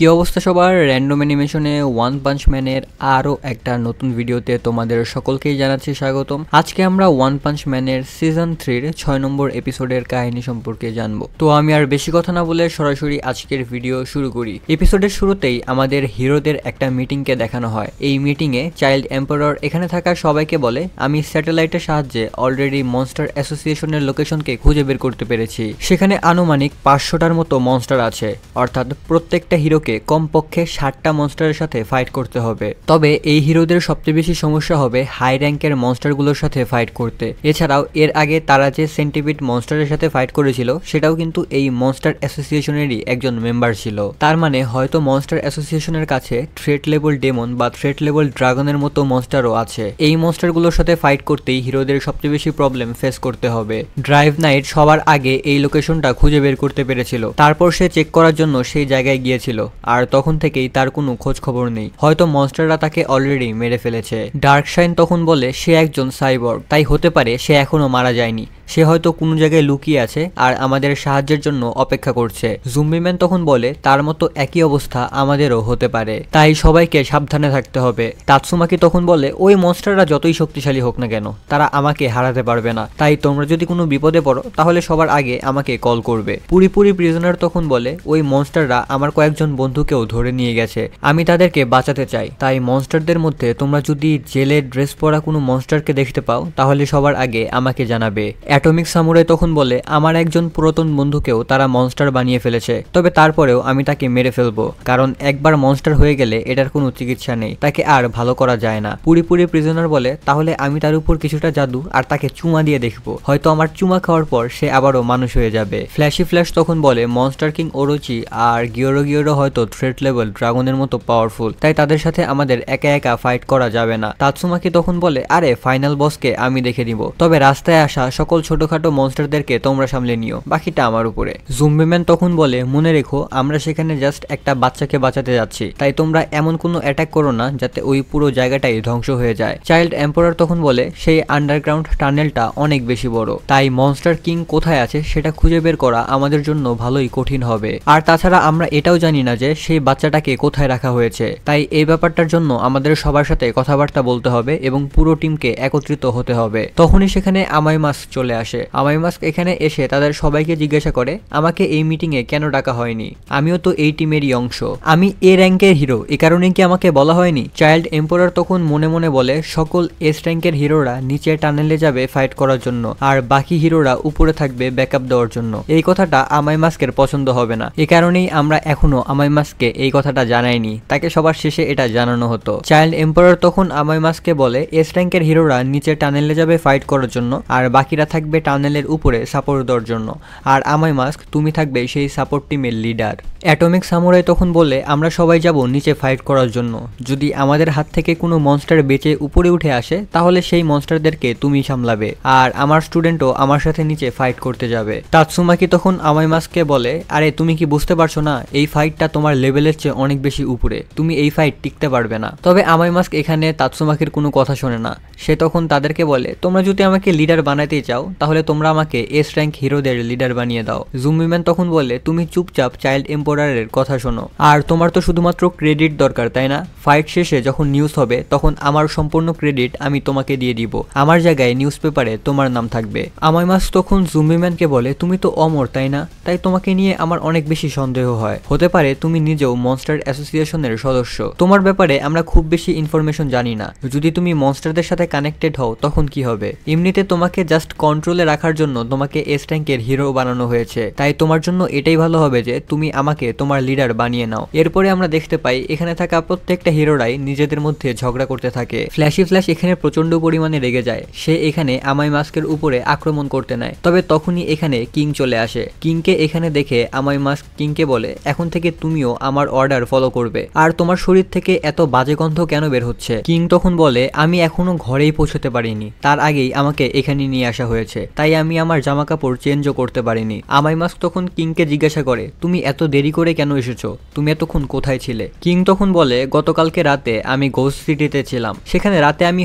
কি অবস্থা সবার, র্যান্ডম অ্যানিমেশনে ওয়ান পাঞ্চ ম্যানের আরও একটা নতুন ভিডিওতে তোমাদের সকলকেই জানাচ্ছি স্বাগতম। আজকে আমরা ওয়ান পাঞ্চ ম্যানের সিজন 3-র 6 নম্বর এপিসোডের কাহিনী সম্পর্কে জানবো। তো আমি আর বেশি কথা না বলে সরাসরি আজকের ভিডিও শুরু করি। এপিসোডের শুরুতেই আমাদের হিরোদের একটা মিটিংকে দেখানো হয়। এই মিটিংয়ে চাইল্ড এম্পারার এখানে থাকা সবাইকে বলে, আমি স্যাটেলাইটের সাহায্যে অলরেডি মনস্টার অ্যাসোসিয়েশনের লোকেশনকে খুঁজে বের করতে পেরেছি। সেখানে আনুমানিক 500টার মতো মনস্টার আছে, অর্থাৎ প্রত্যেকটা হিরোকে কমপক্ষে 60টা মনস্টারের সাথে ফাইট করতে হবে। তবে এই হিরোদের সবচেয়ে বেশি সমস্যা হবে হাই র্যাঙ্কের মনস্টারগুলোর সাথে ফাইট করতে। এছাড়াও এর আগে তারা যে সেন্টিপিড মনস্টারের সাথে ফাইট করেছিল সেটাও কিন্তু এই মনস্টার অ্যাসোসিয়েশনেরই একজন মেম্বার ছিল। তার মানে হয়তো মনস্টার অ্যাসোসিয়েশনের কাছে থ্রেট লেভেল ডেমন বা থ্রেট লেভেল ড্রাগনের মতো মনস্টারও আছে। এই মনস্টারগুলোর সাথে ফাইট করতেই হিরোদের সবচেয়ে বেশি প্রবলেম ফেস করতে হবে। ড্রাইভ নাইট সবার আগে এই লোকেশনটা খুঁজে বের করতে পেরেছিল, তারপর সে চেক করার জন্য সেই জায়গায় গিয়েছিল, আর তখন থেকেই তার কোনো খোঁজ খবর নেই। হয়তো মনস্টাররা তাকে অলরেডি মেরে ফেলেছে। ডার্কশাইন তখন বলে সে একজন সাইবর্গ, তাই হতে পারে সে এখনো মারা যায়নি। সে হয়তো কোনো জায়গায় লুকিয়ে আছে আর আমাদের সাহায্যের জন্য অপেক্ষা করছে। জুম্বিম্যান তখন বলে তার মতো একই অবস্থা আমাদেরও হতে পারে, তাই সবাইকে সাবধানে থাকতে হবে। তাৎসুমাকি তখন বলে ওই মনস্টাররা যতই শক্তিশালী হোক না কেন তারা আমাকে হারাতে পারবে না, তাই তোমরা যদি কোনো বিপদে পড়ো তাহলে সবার আগে আমাকে কল করবে। পুরি প্রিজনার তখন বলে ওই মনস্টাররা আমার কয়েকজন বন্ধুকেও ধরে নিয়ে গেছে, আমি তাদেরকে বাঁচাতে চাই। তাই মনস্টারদের মধ্যে তোমরা যদি জেলের ড্রেস পরা কোনো মনস্টারকে দেখতে পাও তাহলে সবার আগে আমাকে জানাবে। অ্যাটমিক সামুরাই তখন বলে আমার একজন পুরাতন বন্ধুকেও তারা মনস্টার বানিয়ে ফেলেছে, তবে তারপরেও আমি তাকে মেরে ফেলবো, কারণ একবার মনস্টার হয়ে গেলে এটার কোনো চিকিৎসা নেই, তাকে আর ভালো করা যায় না। পুরি প্রিজনার বলে তাহলে আমি তার উপর কিছুটা জাদু আর তাকে চুমা দিয়ে দেখবো, হয়তো আমার চুমা খাওয়ার পর সে আবারও মানুষ হয়ে যাবে। ফ্ল্যাশ তখন বলে মনস্টার কিং ওরোচি আর গিওরো হয়তো থ্রেট লেভেল ড্রাগনের মতো পাওয়ারফুল, তাই তাদের সাথে আমাদের একা একা ফাইট করা যাবে না। তাৎসুমাকি তখন বলে আরে ফাইনাল বসকে আমি দেখে নিব, তবে রাস্তায় আসা সকল ছোটখাটো মনস্টারদেরকে তোমরা সামলে নিও, বাকিটা আমার উপরে। জুম্বিম্যান তখন বলে মনে রেখো আমরা সেখানে জাস্ট একটা বাচ্চাকে বাঁচাতে যাচ্ছি, তাই তোমরা এমন কোনো অ্যাটাক করো না যাতে ওই পুরো জায়গাটাই ধ্বংস হয়ে যায়। চাইল্ড এম্পারার তখন বলে সেই আন্ডারগ্রাউন্ড টানেলটা অনেক বেশি বড়, তাই মনস্টার কিং কোথায় আছে সেটা খুঁজে বের করা আমাদের জন্য ভালোই কঠিন হবে। আর তাছাড়া আমরা এটাও জানি না যে সেই বাচ্চাটাকে কোথায় রাখা হয়েছে, তাই এই ব্যাপারটার জন্য আমাদের সবার সাথে কথাবার্তা বলতে হবে এবং পুরো টিমকে একত্রিত হতে হবে। তখনই সেখানে আমাই মাস্ক চলে আসে। আমাই মাস্ক এখানে এসে তাদের সবাইকে জিজ্ঞাসা করে আমাকে এই মিটিংয়ে কেন ডাকা হয়নি, আমিও তো এই টিমেরই অংশ, আমি এ র্যাঙ্কের হিরো, এ কারণে কি আমাকে বলা হয়নি? চাইল্ড এম্পারার তখন মনে মনে বলে সকল এস র্যাঙ্কের হিরোরা নিচে টানেলে যাবে ফাইট করার জন্য আর বাকি হিরোরা উপরে থাকবে ব্যাকআপ দেওয়ার জন্য। এই কথাটা আমাই মাস্কের পছন্দ হবে না, এ কারণেই আমরা এখনো আমাই মাস্ককে এই কথাটা জানাইনি, তাকে সবার শেষে এটা জানানো হতো। চাইল্ড এম্পারার তখন আমাই মাস্ককে বলে এস র্যাঙ্কের হিরোরা নিচে টানেলে যাবে ফাইট করার জন্য আর বাকিরা থাকবে টানেলের উপরে সাপোর্ট দেওয়ার জন্য, আর আমাই মাস্ক তুমি থাকবে সেই সাপোর্ট টিমের লিডার। অ্যাটমিক সামুরাই তখন বলে আমরা সবাই যাব নিচে ফাইট করার জন্য, যদি আমাদের হাত থেকে কোনো মনস্টার বেঁচে উপরে উঠে আসে তাহলে সেই মনস্টারদেরকে তুমি সামলাবে, আর আমার স্টুডেন্টও আমার সাথে নিচে ফাইট করতে যাবে। তাৎসুমাকি তখন আমাই মাস্ককে বলে আরে তুমি কি বুঝতে পারছো না, এই ফাইটটা তোমার লেভেলের চেয়ে অনেক বেশি উপরে, তুমি এই ফাইট টিকতে পারবে না। তবে আমাই মাস্ক এখানে তাৎসুমাকির কোনো কথা শোনে না, সে তখন তাদেরকে বলে তোমরা যদি আমাকে লিডার বানাতে চাও তাহলে তোমরা আমাকে এস র্যাঙ্ক হিরোদের লিডার বানিয়ে দাও। জুম্বিম্যান তখন বলে তুমি চুপচাপ চাইল্ড এম্পারারের কথা শোনো, আর তোমার তো শুধুমাত্র ক্রেডিট দরকার তাই না? ফাইট শেষে যখন নিউজ হবে তখন আমার সম্পূর্ণ ক্রেডিট আমি তোমাকে দিয়ে দিব, আমার জায়গায় নিউজ পেপারে তোমার নাম থাকবে। আমাই মাস্ক তখন জুম্বিম্যানকে বলে তুমি তো অমর তাই না, তাই তোমাকে নিয়ে আমার অনেক বেশি সন্দেহ হয়, হতে পারে তুমি নিজেও মনস্টার অ্যাসোসিয়েশনের সদস্য, তোমার ব্যাপারে আমরা খুব বেশি ইনফরমেশন জানি না, যদি তুমি মনস্টারদের সাথে কানেক্টেড হও তখন কি হবে? এমনিতে তোমাকে জাস্ট কন্ট্রোলে রাখার জন্য তোমাকে এস র্যাঙ্কের হিরো বানানো হয়েছে, তাই তোমার জন্য এটাই ভালো হবে যে তুমি আমাকে তোমার লিডার বানিয়ে নাও। এরপরে আমরা দেখতে পাই এখানে থাকা প্রত্যেকটা হিরোরাই নিজেদের মধ্যে ঝগড়া করতে থাকে। ফ্ল্যাশ এখানে প্রচন্ড পরিমাণে রেগে যায়, সে এখানে আমাই মাস্কের উপরে আক্রমণ করতে নেয়, তবে তখনই এখানে কিং চলে আসে। কিংকে এখানে দেখে আমাই মাস্ক কিংকে বলে এখন থেকে তুমিও আমার অর্ডার ফলো করবে, আর তোমার শরীর থেকে এত বাজে গন্ধ কেন বের হচ্ছে? কিং তখন বলে আমি এখনো ঘরেই পৌঁছতে পারিনি, তার আগেই আমাকে এখানে নিয়ে আসা হয়েছে, তাই আমি আমার জামা কাপড় চেঞ্জও করতে পারিনি। আমাই মাস্ক তখন কিংকে জিজ্ঞাসা করে তুমি এত দেরি দেরি করে কেন এসেছো? তুমি এতক্ষণ কোথায় ছিলে? কিং তখন বলে, গতকালকে রাতে আমি গোস্ট সিটিতে ছিলাম। সেখানে রাতে আমি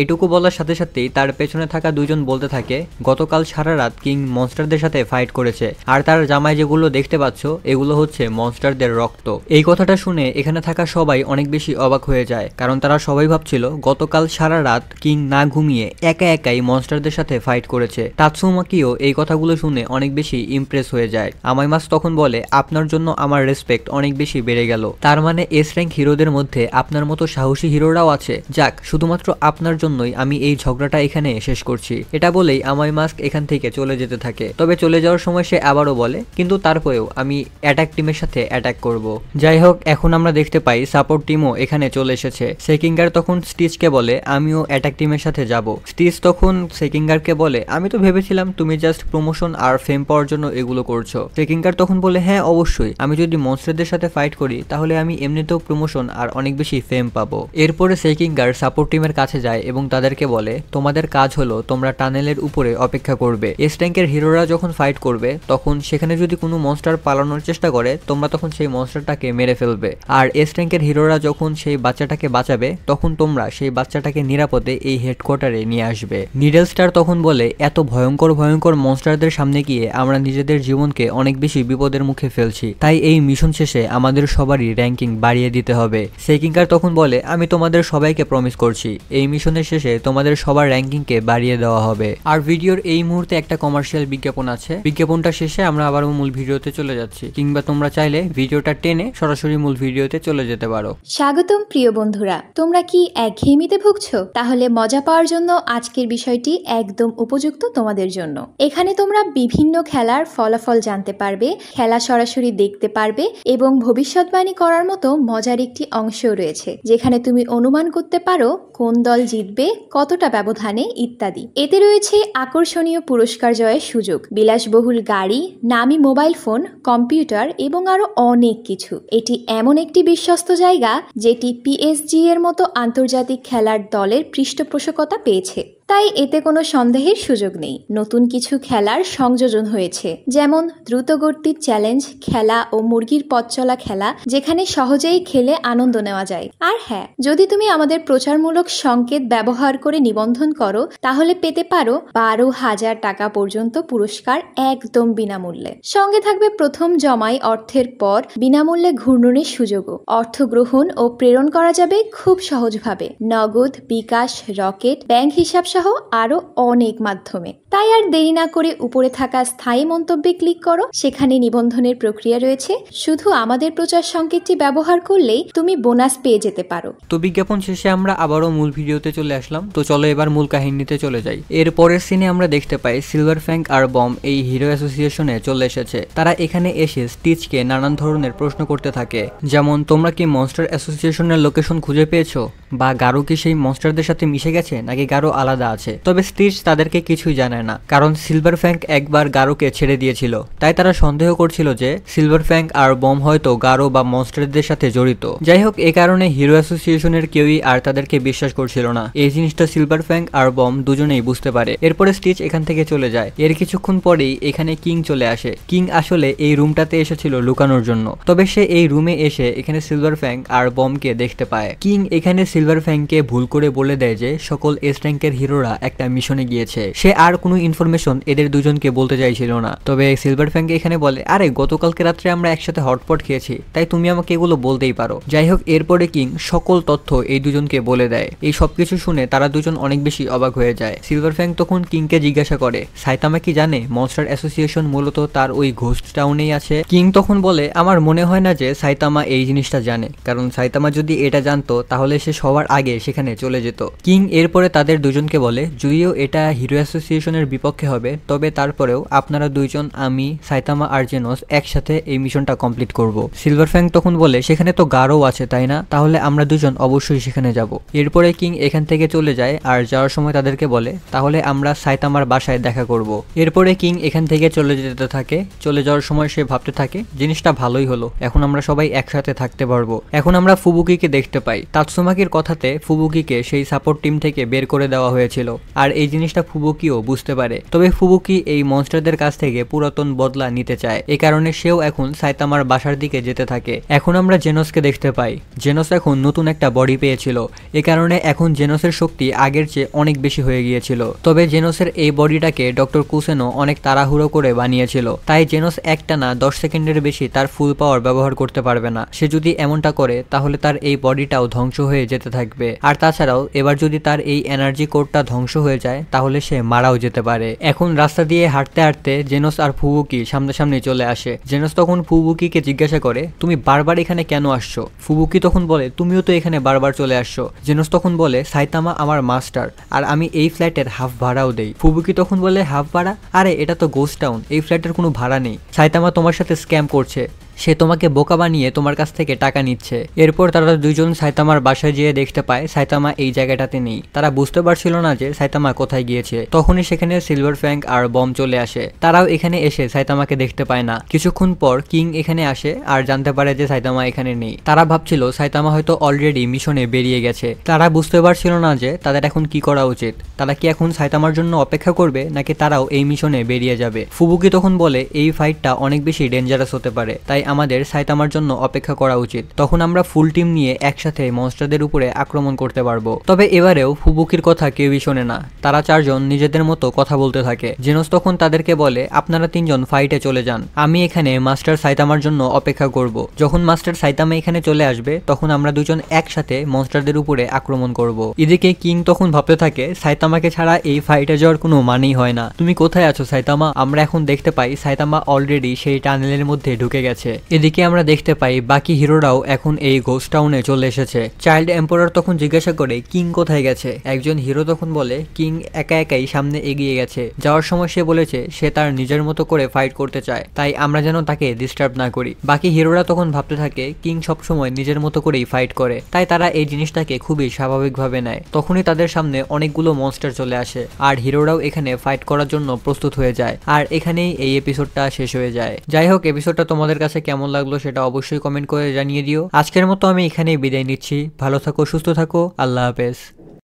এটুকু বলার সাথে সাথেই তার পেছনে থাকা দুইজন বলতে থাকে, গতকাল সারা রাত কিং মনস্টারদের সাথে ফাইট করেছে, আর তার জামায় যেগুলো দেখতে পাচ্ছ এগুলো হচ্ছে মনস্টারদের রক্ত। এই কথাটা শুনে এখানে থাকা সবাই অনেক বেশি অবাক হয়ে যায়, কারণ তারা সবাই ভাবছিল গতকাল সারা রাত কিং না ঘুমিয়ে একা একাই মনস্টারদের সাথে ফাইট করেছে। তাতসুমাকিও এই কথাগুলো শুনে অনেক বেশি ইমপ্রেস হয়ে যায়। আমাইমাস তখন বলে, আপনার জন্য আমার রেসপেক্ট অনেক বেশি বেড়ে গেল। তার মানে এস র্যাঙ্ক হিরোদের মধ্যে আপনার মতো সাহসী হিরোরাও আছে। যাক, শুধুমাত্র আপনার জন্যই আমি এই ঝগড়াটা এখানে শেষ করছি। এটা বলেই আমাইমাস এখান থেকে চলে যেতে থাকে। তবে চলে যাওয়ার সময় সে আবারও বলে, কিন্তু তারপরেও আমি অ্যাটাক টিমের সাথে অ্যাটাক করব। যাই হোক, এখন আমরা দেখতে পাই সাপোর্ট টিমও এখানে চলে এসেছে। সেকিঙ্গার তখন স্টিচকে বলে, আমিও অ্যাটাক টিমের সাথে যাব। স্টিচ তখন সেকিঙ্গারকে বলে, আমি তো ভেবেছিলাম তুমি জাস্ট প্রমোশন আর ফেম পাওয়ার জন্য এগুলো করছো। সেকিঙ্গার তখন বলে, হ্যাঁ অবশ্যই, আমি যদি মনস্টারদের সাথে ফাইট করি তাহলে আমি এমনিতেও প্রমোশন আর অনেক বেশি ফেম পাবো। এরপরে সেকিঙ্গার সাপোর্ট টিমের কাছে যায় এবং তাদেরকে বলে, তোমাদের কাজ হলো তোমরা টানেলের উপরে অপেক্ষা করবে। এস র্যাঙ্কের হিরোরা যখন ফাইট করবে তখন সেখানে যদি কোনো মনস্টার পালানোর চেষ্টা করে তোমরা তখন সেই মনস্টারটাকে মেরে ফেলবে, আর এস র্যাঙ্কের হিরোরা যখন সেই বাচ্চাটাকে বাঁচাবে তখন তোমরা সেই বাচ্চাটাকে নিরাপদে এই হেডকোয়ার্টারে নিয়ে আসবে। নিডল স্টার তখন বলে, এত ভয়ঙ্কর ভয়ঙ্কর মনস্টারদের সামনে গিয়ে আমরা নিজেদের জীবনকে অনেক বেশি বিপদের মুখে ফেলছি, তাই এই মিশন শেষে আমাদের সবারই র্যাঙ্কিং বাড়িয়ে দিতে হবে। সেকিঙ্গার তখন বলে, আমি তোমাদের সবাইকে প্রমিস করছি এই মিশনের শেষে তোমাদের সবার র্যাঙ্কিংকে বাড়িয়ে দেওয়া হবে। আর ভিডিওর এই মুহূর্তে একটা কমার্শিয়াল বিজ্ঞাপন আছে, বিজ্ঞাপনটা শেষে আমরা আবারও মূল ভিডিওতে চলে যাচ্ছি, কিংবা তোমরা চাইলে ভিডিওটা টেনে সরাসরি মূল ভিডিওতে চলে যেতে পারো। স্বাগতম প্রিয় বন্ধুরা, তোমরা কি একঘেয়েমিতে ভুগছো? তাহলে মজা পাওয়ার জন্য আজকের বিষয়টি একদম উপযুক্ত তোমাদের জন্য। এখানে তোমরা বিভিন্ন খেলার ফলাফল জানতে পারবে, খেলা সরাসরি দেখতে পারবে এবং ভবিষ্যৎবাণী করার মতো মজার একটি অংশ রয়েছে, যেখানে তুমি অনুমান করতে পারো কোন দল জিতবে, কতটা ব্যবধানে ইত্যাদি। এতে রয়েছে আকর্ষণীয় পুরস্কার জয়ের সুযোগ, বিলাসবহুল গাড়ি, নামি মোবাইল ফোন, কম্পিউটার এবং আরো অনেক কিছু। এটি এমন একটি বিশ্বস্ত জায়গা যেটি পিএসজি এর মতো আন্তর্জাতিক খেলার দলের পৃষ্ঠপোষকতা পেয়েছে, তাই এতে কোনো সন্দেহের সুযোগ নেই। নতুন কিছু খেলার সংযোজন হয়েছে, যেমন দ্রুতগতির চ্যালেঞ্জ খেলা ও মুরগির পথ চলা খেলা, যেখানে সহজেই খেলে আনন্দ নেওয়া যায়। আর হ্যাঁ, যদি তুমি আমাদের প্রচারমূলক সংকেত ব্যবহার করে নিবন্ধন করো তাহলে পেতে পারো 12,000 টাকা পর্যন্ত পুরস্কার একদম বিনামূল্যে। সঙ্গে থাকবে প্রথম জমাই অর্থের পর বিনামূল্যে ঘূর্ণনের সুযোগও। অর্থ গ্রহণ ও প্রেরণ করা যাবে খুব সহজভাবে, নগদ, বিকাশ, রকেট, ব্যাংক হিসাব সহ আরো অনেক মাধ্যমে। তাই আর দেরি না করে উপরে থাকা স্থায়ী মন্তব্যে ক্লিক করো, সেখানে নিবন্ধনের প্রক্রিয়া রয়েছে। শুধু আমাদের প্রচার সংকেতটি ব্যবহার করলেই তুমি বোনাস পেয়ে যেতে পারো। তো বিজ্ঞাপন শেষে আমরা আবারও মূল ভিডিওতে চলে আসলাম। তো চলো এবার মূল কাহিনীতে চলে যাই। এর পরের সিনে আমরা দেখতে পাই সিলভার ফ্যাঙ্ক আর বম এই হিরো অ্যাসোসিয়েশনে চলে এসেছে। তারা এখানে এসে স্টিচকে নানান ধরনের প্রশ্ন করতে থাকে, যেমন তোমরা কি মনস্টার অ্যাসোসিয়েশনের লোকেশন খুঁজে পেয়েছো, বা গারো কি সেই মনস্টারদের সাথে মিশে গেছে নাকি গারো আলাদা আছে। তবে স্টিচ তাদেরকে কিছুই জানায় না, কারণ সিলভার ফ্যাঙ্ক একবার গারোকে ছেড়ে দিয়েছিল, তাই তারা সন্দেহ করছিল যে সিলভার ফ্যাঙ্ক আর বম হয়তো গারো বা মনস্টারদের সাথে জড়িত। যাই হোক, এ কারণে হিরো অ্যাসোসিয়েশনের কেউই আর তাদেরকে বিশ্বাস করছিল না। এই জিনিসটা সিলভার ফ্যাঙ্ক আর বম দুজনেই বুঝতে পারে। এরপরে স্টিচ এখান থেকে চলে যায়। এর কিছুক্ষণ পরেই এখানে কিং চলে আসে। কিং আসলে এই রুমটাতে এসেছিল লুকানোর জন্য, তবে সে এই রুমে এসে এখানে সিলভার ফ্যাঙ্ক আর বমকে দেখতে পায়। কিং এখানে সিলভার ফ্যাঙ্ককে ভুল করে বলে দেয় যে সকল এস র্যাঙ্কের হিরোরা একটা মিশনে গিয়েছে। সে আর কোনো ইনফরমেশন এদের দুজনকে বলতে চাইছিল না। তবে সিলভার ফ্যাঙ্ক এখানে বলে, আরে গতকালকে রাত্রে আমরা একসাথে হটপট খেয়েছি, তাই তুমি আমাকে এগুলো বলতেই পারো। যাই হোক, এরপরে কিং সকল তথ্য এই দুজনকে বলে দেয়। এই সবকিছু শুনে তারা দুজন অনেক বেশি অবাক হয়ে যায়। সিলভার ফ্যাঙ্ক তখন কিংকে জিজ্ঞাসা করে, সাইতামা কি জানে মনস্টার অ্যাসোসিয়েশন মূলত তার ওই ঘোস্ট টাউনেই আছে? কিং তখন বলে, আমার মনে হয় না যে সাইতামা এই জিনিসটা জানে, কারণ সাইতামা যদি এটা জানতো তাহলে সে সবার আগে সেখানে চলে যেত। কিং এরপরে তাদের দুজনকে বলে, যদিও এটা হিরো অ্যাসোসিয়েশনের বিপক্ষে হবে, তবে তারপরেও আপনারা দুইজন, আমি, সাইতামা আর জেনোস একসাথে এই মিশনটা কমপ্লিট করব। সিলভার ফ্যাঙ্ক তখন বলে, সেখানে তো গারো আছে তাই না, তাহলে আমরা দুজন অবশ্যই সেখানে যাব। এরপরে কিং এখান থেকে চলে যায় আর যাওয়ার সময় তাদেরকে বলে, তাহলে আমরা সাইতামার বাসায় দেখা করব। এরপরে কিং এখান থেকে চলে যেতে থাকে। চলে যাওয়ার সময় সে ভাবতে থাকে, জিনিসটা ভালোই হলো, এখন আমরা সবাই একসাথে থাকতে পারবো। এখন আমরা ফুবুকিকে দেখতে পাই। তাতসুমাকির কথাতে ফুবুকিকে সেই সাপোর্ট টিম থেকে বের করে দেওয়া হয়েছিল, আর এই জিনিসটা ফুবুকিও বুঝতে পারে। তবে ফুবুকি এই মনস্টারদের কাছ থেকে পুরাতন বদলা নিতে চায়, এই কারণে সেও এখন সাইতামার বাসার দিকে যেতে থাকে। এখন আমরা জেনোসকে দেখতে পাই। জেনোস এখন নতুন একটা বডি পেয়েছিল, এ কারণে এখন জেনোসের শক্তি আগের চেয়ে অনেক বেশি হয়ে গিয়েছিল। তবে জেনোসের এই বডিটাকে ডক্টর কুসেনো অনেক তাড়াহুড়ো করে বানিয়েছিল, তাই জেনোস একটানা 10 সেকেন্ডের বেশি তার ফুল পাওয়ার ব্যবহার করতে পারবে না। সে যদি এমনটা করে তাহলে তার এই বডিটাও ধ্বংস হয়ে যেতে থাকবে। আর তাছাড়াও এবার যদি তার এই এনার্জি কোডটা ধ্বংস হয়ে যায় তাহলে সে মারাও যেতে পারে। এখন রাস্তা দিয়ে হাঁটতে হাঁটতে জেনোস আর ফুবুকি সামনাসামনি চলে আসে। জেনোস তখন ফুবুকিকে জিজ্ঞাসা করে, তুমি বারবার এখানে কেন আসছো? ফুবুকি তখন বলে, তুমিও তো এখানে বারবার চলে আসছো। জেনোস তখন বলে, সাইতামা আমার মাস্টার, আর আমি এই ফ্ল্যাটের হাফ ভাড়াও দেই। ফুবুকি তখন বলে, হাফ ভাড়া? আরে এটা তো গোস্ট টাউন, এই ফ্ল্যাটের কোনো ভাড়া নেই। সাইতামা তোমার সাথে স্ক্যাম করছে, সে তোমাকে বোকা বানিয়ে তোমার কাছ থেকে টাকা নিচ্ছে। এরপর তারা দুইজন সাইতামার বাসায় যেয়ে দেখতে পায় সাইতামা এই জায়গাটাতে নেই। তারা বুঝতে পারছিল না যে সাইতামা কোথায় গিয়েছে। তখনই সেখানে সিলভার ফ্যাং আর বম চলে আসে। তারাও এখানে এসে সাইতামাকে দেখতে পায় না। কিছুক্ষণ পর কিং এখানে আসে আর জানতে পারে যে সাইতামা এখানে নেই। তারা ভাবছিল সাইতামা হয়তো অলরেডি মিশনে বেরিয়ে গেছে। তারা বুঝতে পারছিল না যে তাদের এখন কি করা উচিত। তারা কি এখন সাইতামার জন্য অপেক্ষা করবে নাকি তারাও এই মিশনে বেরিয়ে যাবে? ফুবুকি তখন বলে, এই ফাইটটা অনেক বেশি ডেঞ্জারাস হতে পারে, তাই আমাদের সাইতামার জন্য অপেক্ষা করা উচিত। তখন আমরা ফুল টিম নিয়ে একসাথে মনস্টারদের উপরে আক্রমণ করতে পারবো। তবে এবারেও ফুবুকির কথা কেউই শোনে না। তারা চারজন নিজেদের মতো কথা বলতে থাকে। জেনোস তখন তাদেরকে বলে, আপনারা তিনজন ফাইটে চলে যান, আমি এখানে মাস্টার সাইতামার জন্য অপেক্ষা করব। যখন মাস্টার সাইতামা এখানে চলে আসবে তখন আমরা দুজন একসাথে মনস্টারদের উপরে আক্রমণ করব। এদিকে কিং তখন ভাবতে থাকে, সাইতামাকে ছাড়া এই ফাইটে যাওয়ার কোনো মানেই হয় না। তুমি কোথায় আছো সাইতামা? আমরা এখন দেখতে পাই সাইতামা অলরেডি সেই টানেলের মধ্যে ঢুকে গেছে। এদিকে আমরা দেখতে পাই বাকি হিরোরাও এখন এই গোস্ট টাউনে চলে এসেছে। চাইল্ড এম্পারার তখন জিজ্ঞাসা করে, কিং কোথায় গেছে? একজন হিরো তখন বলে, কিং একা একাই সামনে এগিয়ে গেছে। যাওয়ার সময় সে বলেছে সে তার নিজের মতো করে ফাইট করতে চায়, তাই আমরা যেন তাকে ডিস্টার্ব না করি। বাকি হিরোরা তখন ভাবতে থাকে কিং সবসময় নিজের মতো করেই ফাইট করে, তাই তারা এই জিনিসটাকে খুবই স্বাভাবিকভাবে নেয়। তখনই তাদের সামনে অনেকগুলো মনস্টার চলে আসে আর হিরোরাও এখানে ফাইট করার জন্য প্রস্তুত হয়ে যায়। আর এখানেই এই এপিসোডটা শেষ হয়ে যায়। যাই হোক, এপিসোডটা তোমাদের কাছে কেমন লাগলো সেটা অবশ্যই কমেন্ট করে জানিয়ে দিও। আজকের মতো আমি এখানেই বিদায় নিচ্ছি। ভালো থাকো, সুস্থ থাকো, আল্লাহ হাফেজ।